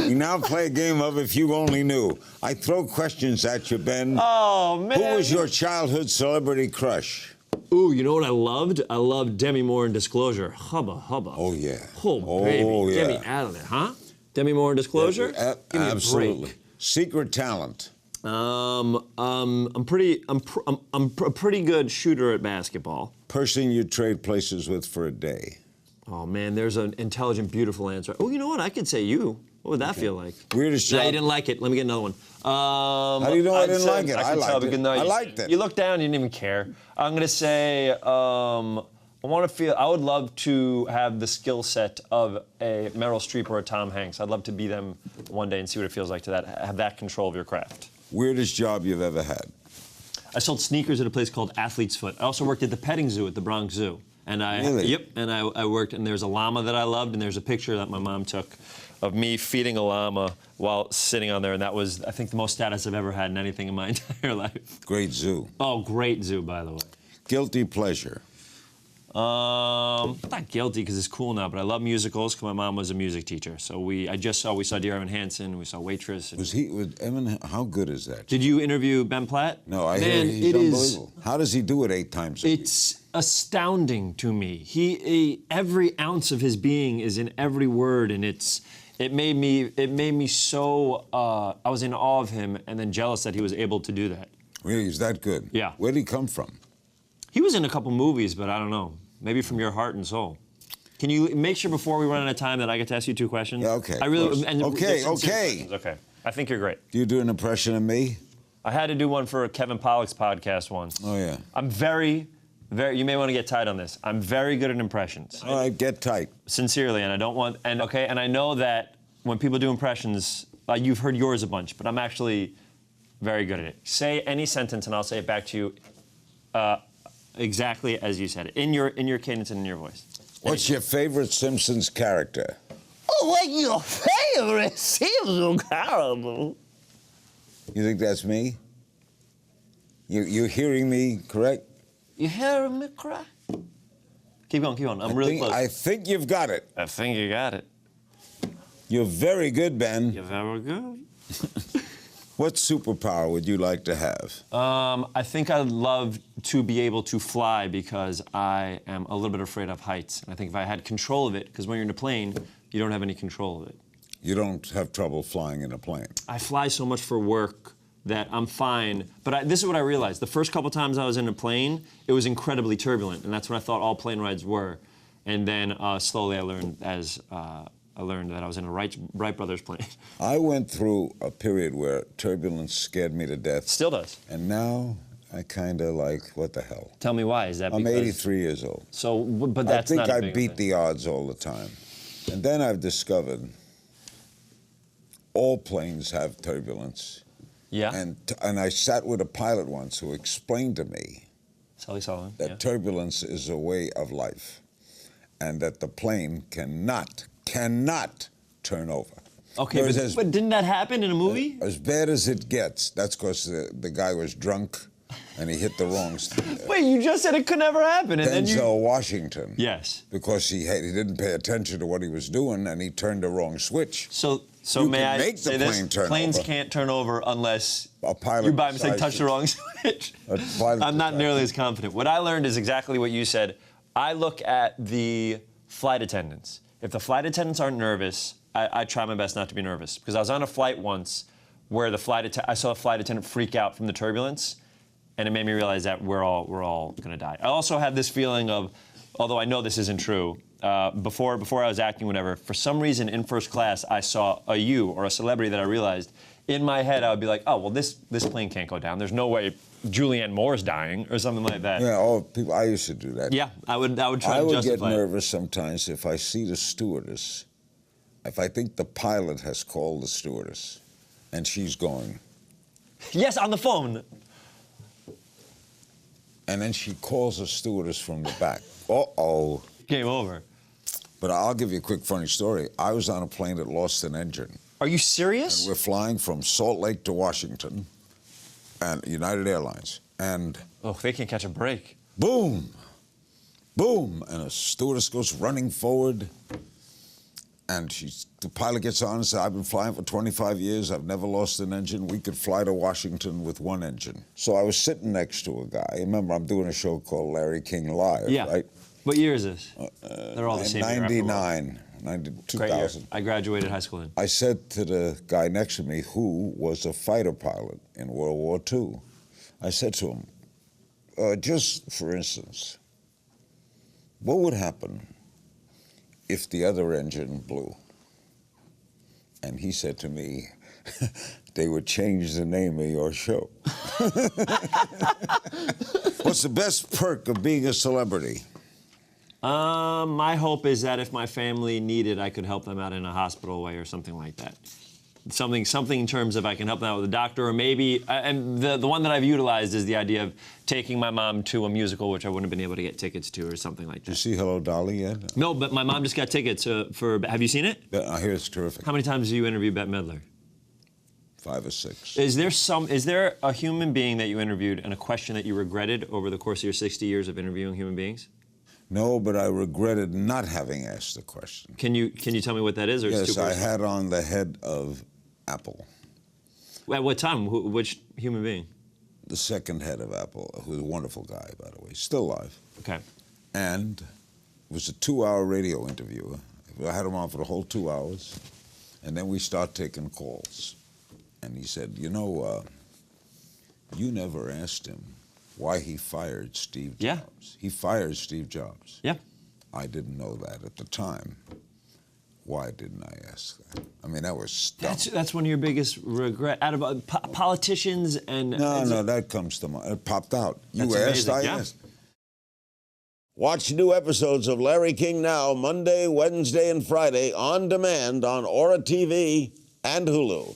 We now play a game of If You Only Knew. I throw questions at you, Ben. Oh, man. Who was your childhood celebrity crush? Ooh, you know what I loved? I loved Demi Moore in Disclosure. Hubba, hubba. Oh, yeah. Oh, baby. Oh, Get me yeah. out of there, huh? Demi Moore in Disclosure? Give me Absolutely. a break. Secret talent. I'm a pretty good shooter at basketball. Person you'd trade places with for a day. Oh, man, there's an intelligent, beautiful answer. Oh, you know what? I could say you. What would that feel like? Weirdest No, job. you didn't like it. Let me get another one. How do you know I didn't like it? I liked it. No, I liked it. You looked down, you didn't even care. I'm gonna say, I would love to have the skill set of a Meryl Streep or a Tom Hanks. I'd love to be them one day and see what it feels like to have that control of your craft. Weirdest job you've ever had? I sold sneakers at a place called Athlete's Foot. I also worked at the petting zoo at the Bronx Zoo. And Really? Yep, and I worked, and there's a llama that I loved, and there's a picture that my mom took of me feeding a llama while sitting on there, and that was, I think, the most status I've ever had in anything in my entire life. Great zoo. Oh, great zoo, by the way. Guilty pleasure. Not guilty because it's cool now, but I love musicals because my mom was a music teacher. So we saw Dear Evan Hansen, we saw Waitress. Was he with Evan? How good is that? Did you interview Ben Platt? No, I Man, hear he's it is. unbelievable. How does he do it 8 times a week? It's astounding to me. He every ounce of his being is in every word, and it made me so I was in awe of him, and then jealous that he was able to do that. Really, he's that good? Yeah. Where'd he come from? He was in a couple movies, but I don't know. Maybe from your heart and soul. Can you make sure before we run out of time that I get to ask you 2 questions? Yeah, okay. I really. And Okay. Okay. I think you're great. Do you do an impression of me? I had to do one for Kevin Pollak's podcast once. Oh, yeah. I'm very, you may want to get tight on this. I'm very good at impressions. All right, get tight. Sincerely, and I don't want, and I know that when people do impressions, you've heard yours a bunch, but I'm actually very good at it. Say any sentence and I'll say it back to you exactly as you said it, in your cadence and in your voice. What's your favorite Simpsons character? Oh, what's your favorite Simpsons character? You think that's me? You're hearing me correct? You hearing me cry? Keep going. I'm really close. I think you've got it. I think you got it. You're very good, Ben. You're very good. What superpower would you like to have? I think I'd love to be able to fly because I am a little bit afraid of heights. And I think if I had control of it, because when you're in a plane, you don't have any control of it. You don't have trouble flying in a plane. I fly so much for work that I'm fine. But this is what I realized. The first couple times I was in a plane, it was incredibly turbulent. And that's what I thought all plane rides were. And then slowly I learned that I was in a Wright Brothers plane. I went through a period where turbulence scared me to death. Still does. And now I kind of like, what the hell? Tell me why. Is that I'm because... 83 years old. So, but that's not I a think I big beat thing. the odds all the time. And then I've discovered all planes have turbulence. Yeah. And I sat with a pilot once who explained to me Sully Sullivan. that turbulence is a way of life and that the plane cannot turn over. Okay, but didn't that happen in a movie? As bad as it gets, that's because the guy was drunk and he hit the wrong... Wait, you just said it could never happen, and then you... Denzel Washington. Yes. Because he didn't pay attention to what he was doing and he turned the wrong switch. So You may can I make the say plane this? turn Planes over. can't turn over unless A pilot you by mistake decides touch to. the wrong switch. A pilot I'm not decides nearly to. as confident. What I learned is exactly what you said. I look at the flight attendants. If the flight attendants aren't nervous, I try my best not to be nervous. Because I was on a flight once where I saw a flight attendant freak out from the turbulence, and it made me realize that we're all gonna die. I also had this feeling of, although I know this isn't true, before I was acting, whatever, for some reason in first class I saw a you or a celebrity that I realized in my head I would be like, oh well, this plane can't go down. There's no way Julianne Moore's dying or something like that. Yeah, people. I used to do that. Yeah, I would try to justify I would get it. nervous sometimes if I see the stewardess, if I think the pilot has called the stewardess, and she's going. Yes, on the phone. And then she calls the stewardess from the back. Uh-oh. Game over. But I'll give you a quick funny story. I was on a plane that lost an engine. Are you serious? We're flying from Salt Lake to Washington, and United Airlines, and Oh, they can't catch a break. boom, boom, and a stewardess goes running forward, And the pilot gets on and says, I've been flying for 25 years. I've never lost an engine. We could fly to Washington with one engine. So I was sitting next to a guy. Remember, I'm doing a show called Larry King Live, right? What year is this? They're all the same year. 99, 2000. Great year. I graduated high school then. I said to the guy next to me, who was a fighter pilot in World War II, I said to him, just for instance, what would happen if the other engine blew? And he said to me, they would change the name of your show. What's the best perk of being a celebrity? My hope is that if my family needed, I could help them out in a hospital way or something like that. Something in terms of I can help them out with a doctor, or maybe, and the one that I've utilized is the idea of taking my mom to a musical, which I wouldn't have been able to get tickets to, or something like that. Did you see Hello Dolly yet? No, but my mom just got tickets for. Have you seen it? I hear it's terrific. How many times do you interview Bette Midler? 5 or 6. Is there a human being that you interviewed and a question that you regretted over the course of your 60 years of interviewing human beings? No, but I regretted not having asked the question. Can you tell me what that is? Or Yes, it's too I personal? had on the head of Apple. At what time? Which human being? The second head of Apple, who's a wonderful guy, by the way, still alive. Okay. And it was a 2-hour radio interview. I had him on for the whole 2 hours, and then we start taking calls. And he said, you know, you never asked him why he fired Steve Jobs. Yeah. He fired Steve Jobs. Yeah. I didn't know that at the time. Why didn't I ask that? I mean, that was dumb. That's one of your biggest regret out of politicians and. No, that comes to mind. It popped out. You That's asked, amazing. I Yeah. asked. Watch new episodes of Larry King Now, Monday, Wednesday, and Friday on demand on Aura TV and Hulu.